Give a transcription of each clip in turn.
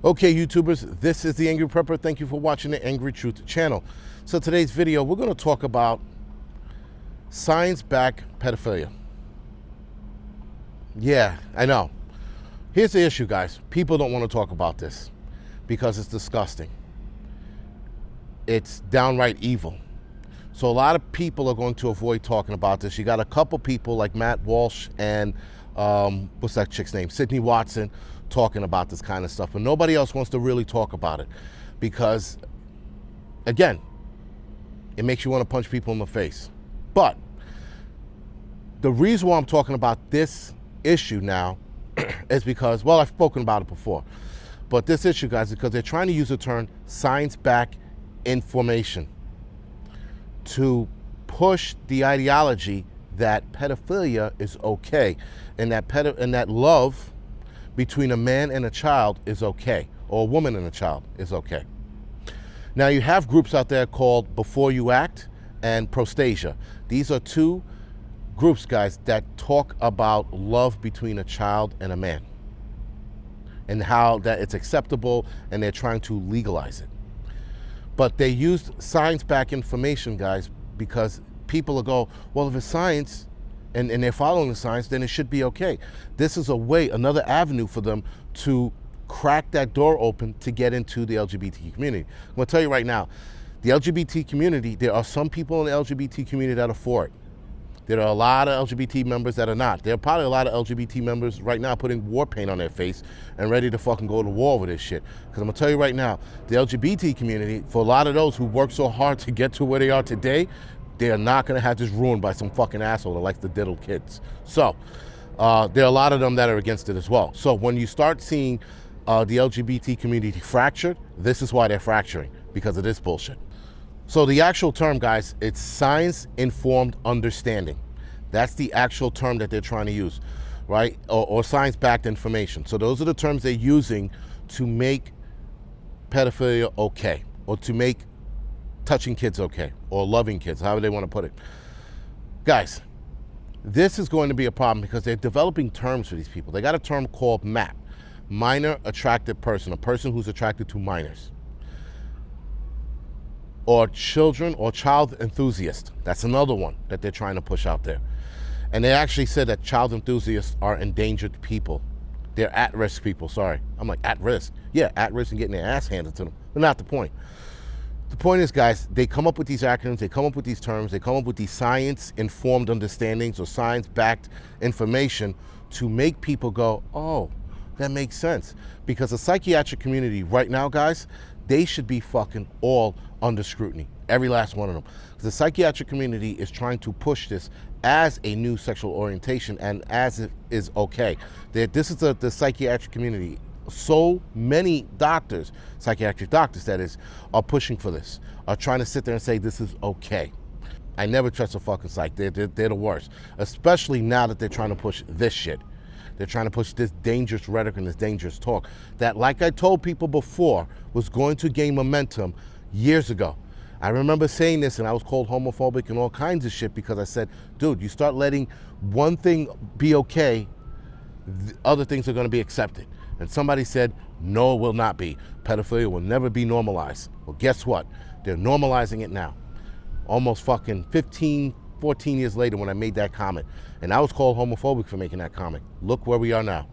Okay, YouTubers, this is the Angry Prepper. Thank you for watching the Angry Truth channel. So today's video, we're going to talk about science-backed pedophilia. Yeah, I know. Here's the issue, guys. People don't want to talk about this because it's disgusting. It's downright evil. So a lot of people are going to avoid talking about this. You got a couple people like Matt Walsh and what's that chick's name? Sydney Watson talking about this kind of stuff, but nobody else wants to really talk about it because, again, it makes you want to punch people in the face. But the reason why I'm talking about this issue now is because, well, I've spoken about it before, but this issue, guys, is because they're trying to use the term science-backed information to push the ideology that pedophilia is okay and that love between a man and a child is okay, or a woman and a child is okay. Now you have groups out there called Before You Act and Prostasia. These are two groups, guys, that talk about love between a child and a man and how that it's acceptable, and they're trying to legalize it. But they used science-backed information, guys, because people will go, well, if it's science and they're following the science, then it should be okay. This is a way, another avenue for them to crack that door open to get into the LGBT community. I'm gonna tell you right now, the LGBT community, there are some people in the LGBT community that are for it. There are a lot of LGBT members that are not. There are probably a lot of LGBT members right now putting war paint on their face and ready to fucking go to war with this shit. Because I'm gonna tell you right now, the LGBT community, for a lot of those who work so hard to get to where they are today, they are not gonna have this ruined by some fucking asshole that likes to diddle kids. So, there are a lot of them that are against it as well. So when you start seeing the LGBT community fractured, this is why they're fracturing, because of this bullshit. So the actual term, guys, it's science-informed understanding. That's the actual term that they're trying to use, right? Or science-backed information. So those are the terms they're using to make pedophilia okay, or to make touching kids okay, or loving kids, however they want to put it. Guys, this is going to be a problem because they're developing terms for these people. They got a term called MAP, minor attracted person, a person who's attracted to minors. Or children or child enthusiast. That's another one that they're trying to push out there. And they actually said that child enthusiasts are endangered people. They're at-risk people, sorry. I'm like, at risk? Yeah, at risk and getting their ass handed to them, but not the point. The point is, guys, they come up with these acronyms, they come up with these terms, they come up with these science-informed understandings or science-backed information to make people go, oh, that makes sense. Because the psychiatric community right now, guys, they should be fucking all under scrutiny, every last one of them. The psychiatric community is trying to push this as a new sexual orientation and as it is okay. This is the psychiatric community. So many doctors, psychiatric doctors that is, are pushing for this, are trying to sit there and say this is okay. I never trust a fucking psych. They're the worst, especially now that they're trying to push this shit. They're trying to push this dangerous rhetoric and this dangerous talk that, like I told people before, was going to gain momentum years ago. I remember saying this and I was called homophobic and all kinds of shit because I said, dude, you start letting one thing be okay, other things are going to be accepted. And somebody said, no, it will not be. Pedophilia will never be normalized. Well, guess what? They're normalizing it now. Almost fucking 15, 14 years later when I made that comment. And I was called homophobic for making that comment. Look where we are now.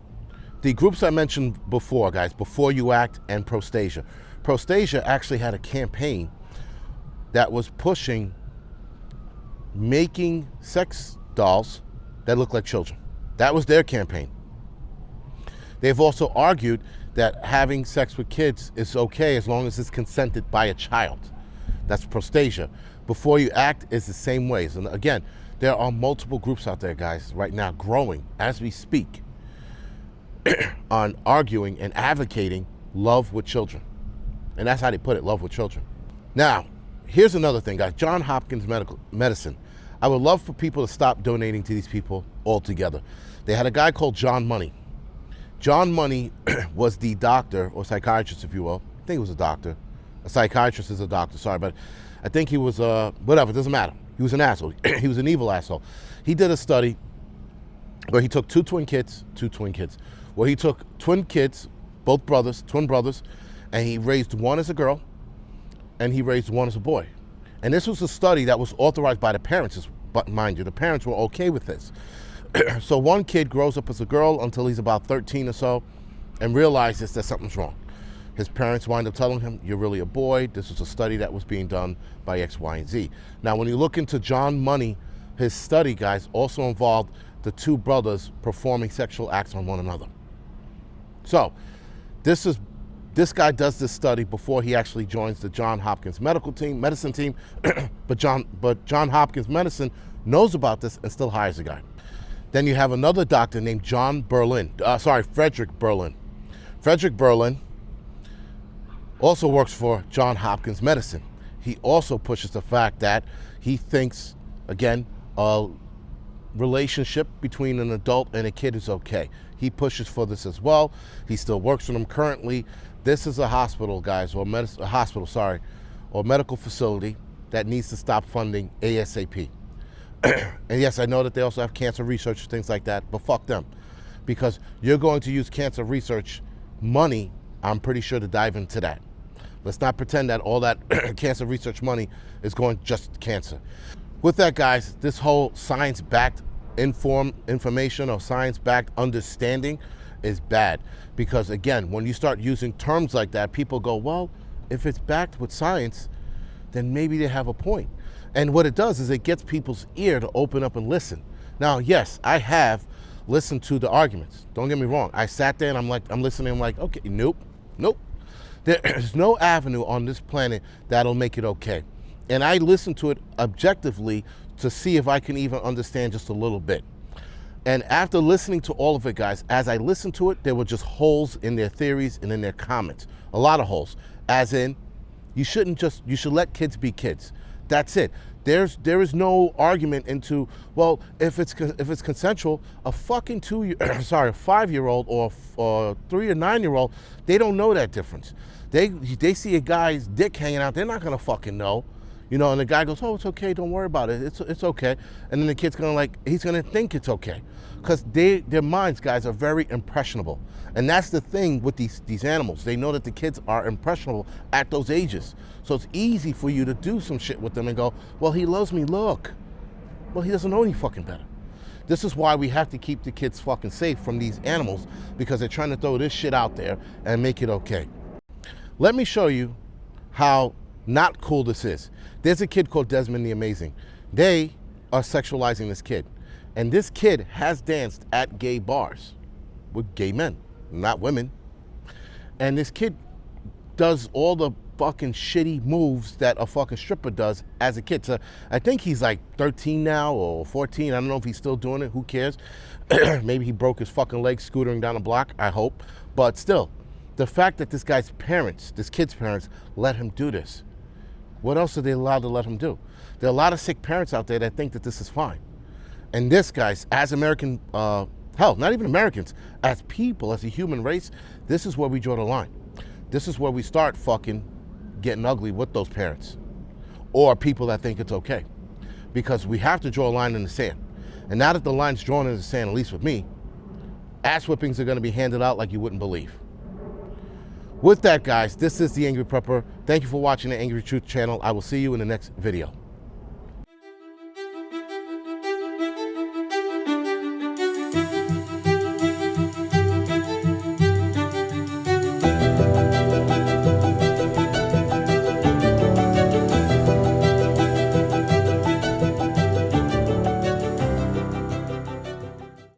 The groups I mentioned before, guys, Before You Act and Prostasia. Prostasia actually had a campaign that was pushing making sex dolls that look like children. That was their campaign. They've also argued that having sex with kids is okay as long as it's consented by a child. That's Prostasia. Before You Act is the same ways. And again, there are multiple groups out there, guys, right now growing as we speak on arguing and advocating love with children. And that's how they put it, love with children. Now, here's another thing, guys. Johns Hopkins Medicine. I would love for people to stop donating to these people altogether. They had a guy called John Money. John Money was the doctor, or psychiatrist, if you will. I think he was a doctor. A psychiatrist is a doctor, sorry, but I think he was, whatever, it doesn't matter. He was an asshole. He was an evil asshole. He did a study where he took two twin kids, where he took twin kids both brothers, twin brothers, and he raised one as a girl and he raised one as a boy. And this was a study that was authorized by the parents, but mind you, the parents were okay with this. So one kid grows up as a girl until he's about 13 or so and realizes that something's wrong. His parents wind up telling him, you're really a boy. This was a study that was being done by X, Y, and Z. Now, when you look into John Money, his study, guys, also involved the two brothers performing sexual acts on one another. So this guy does this study before he actually joins the Johns Hopkins medicine team, but Johns Hopkins Medicine knows about this and still hires a guy. Then you have another doctor named Frederick Berlin. Frederick Berlin also works for Johns Hopkins Medicine. He also pushes the fact that he thinks, again, a relationship between an adult and a kid is okay. He pushes for this as well. He still works for them currently. This is a hospital, guys, or medical facility that needs to stop funding ASAP. And yes, I know that they also have cancer research, things like that, but fuck them. Because you're going to use cancer research money, I'm pretty sure, to dive into that. Let's not pretend that all that cancer research money is going just to cancer. With that, guys, this whole science-backed information or science-backed understanding is bad. Because again, when you start using terms like that, people go, well, if it's backed with science, then maybe they have a point. And what it does is it gets people's ear to open up and listen. Now, yes, I have listened to the arguments. Don't get me wrong. I sat there and I'm listening. I'm like, okay, nope. There's no avenue on this planet that'll make it okay. And I listened to it objectively to see if I can even understand just a little bit. And after listening to all of it, guys, as I listened to it, there were just holes in their theories and in their comments. A lot of holes. As in, you should let kids be kids. That's it. There is no argument into, well, if it's consensual, a fucking 5-year-old or 3 or 9-year-old, they don't know that difference. They see a guy's dick hanging out, they're not gonna fucking know. You know, and the guy goes, oh, it's okay, don't worry about it, it's okay. And then the kid's he's gonna think it's okay. Because their minds, guys, are very impressionable. And that's the thing with these animals. They know that the kids are impressionable at those ages. So it's easy for you to do some shit with them and go, well, he loves me, look. Well, he doesn't know any fucking better. This is why we have to keep the kids fucking safe from these animals, because they're trying to throw this shit out there and make it okay. Let me show you how not cool this is. There's a kid called Desmond the Amazing. They are sexualizing this kid. And this kid has danced at gay bars with gay men, not women. And this kid does all the fucking shitty moves that a fucking stripper does as a kid. So I think he's like 13 now or 14. I don't know if he's still doing it. Who cares? Maybe he broke his fucking leg scootering down a block. I hope. But still, the fact that this kid's parents, let him do this. What else are they allowed to let him do? There are a lot of sick parents out there that think that this is fine. And this, guys, as American, hell, not even Americans, as people, as a human race, this is where we draw the line. This is where we start fucking getting ugly with those parents or people that think it's okay. Because we have to draw a line in the sand. And now that the line's drawn in the sand, at least with me, ass whippings are going to be handed out like you wouldn't believe. With that, guys, this is The Angry Prepper. Thank you for watching the Angry Truth channel. I will see you in the next video.